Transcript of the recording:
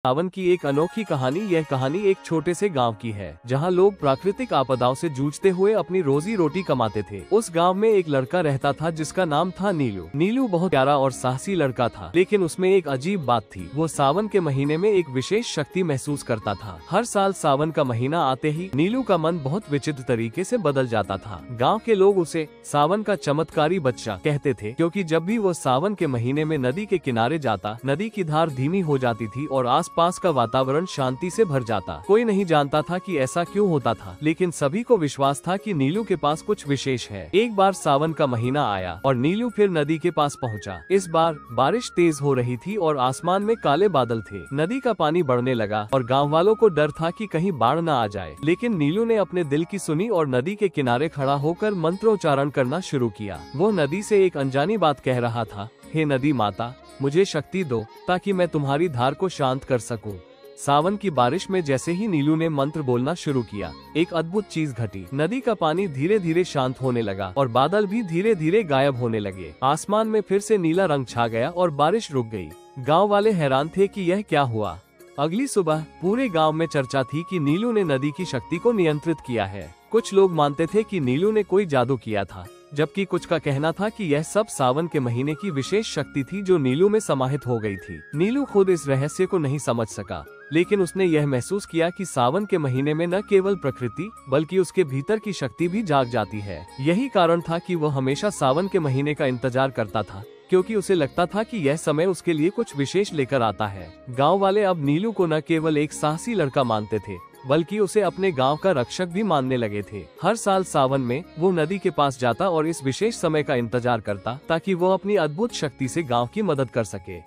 सावन की एक अनोखी कहानी। यह कहानी एक छोटे से गांव की है जहां लोग प्राकृतिक आपदाओं से जूझते हुए अपनी रोजी रोटी कमाते थे। उस गांव में एक लड़का रहता था जिसका नाम था नीलू। नीलू बहुत प्यारा और साहसी लड़का था, लेकिन उसमें एक अजीब बात थी। वो सावन के महीने में एक विशेष शक्ति महसूस करता था। हर साल सावन का महीना आते ही नीलू का मन बहुत विचित्र तरीके से बदल जाता था। गाँव के लोग उसे सावन का चमत्कारी बच्चा कहते थे, क्योंकि जब भी वो सावन के महीने में नदी के किनारे जाता, नदी की धार धीमी हो जाती थी और पास का वातावरण शांति से भर जाता। कोई नहीं जानता था कि ऐसा क्यों होता था, लेकिन सभी को विश्वास था कि नीलू के पास कुछ विशेष है। एक बार सावन का महीना आया और नीलू फिर नदी के पास पहुंचा। इस बार बारिश तेज हो रही थी और आसमान में काले बादल थे। नदी का पानी बढ़ने लगा और गांव वालों को डर था कि कहीं बाढ़ न आ जाए, लेकिन नीलू ने अपने दिल की सुनी और नदी के किनारे खड़ा होकर मंत्रोच्चारण करना शुरू किया। वो नदी से एक अनजानी बात कह रहा था, हे नदी माता, मुझे शक्ति दो ताकि मैं तुम्हारी धार को शांत कर सकूं। सावन की बारिश में जैसे ही नीलू ने मंत्र बोलना शुरू किया, एक अद्भुत चीज घटी। नदी का पानी धीरे धीरे शांत होने लगा और बादल भी धीरे धीरे गायब होने लगे। आसमान में फिर से नीला रंग छा गया और बारिश रुक गई। गांव वाले हैरान थे कि यह क्या हुआ। अगली सुबह पूरे गांव में चर्चा थी कि नीलू ने नदी की शक्ति को नियंत्रित किया है। कुछ लोग मानते थे कि नीलू ने कोई जादू किया था, जबकि कुछ का कहना था कि यह सब सावन के महीने की विशेष शक्ति थी जो नीलू में समाहित हो गई थी। नीलू खुद इस रहस्य को नहीं समझ सका, लेकिन उसने यह महसूस किया कि सावन के महीने में न केवल प्रकृति बल्कि उसके भीतर की शक्ति भी जाग जाती है। यही कारण था कि वह हमेशा सावन के महीने का इंतजार करता था, क्योंकि उसे लगता था कि यह समय उसके लिए कुछ विशेष लेकर आता है। गाँव वाले अब नीलू को न केवल एक साहसी लड़का मानते थे, बल्कि उसे अपने गांव का रक्षक भी मानने लगे थे। हर साल सावन में वो नदी के पास जाता और इस विशेष समय का इंतजार करता ताकि वो अपनी अद्भुत शक्ति से गांव की मदद कर सके।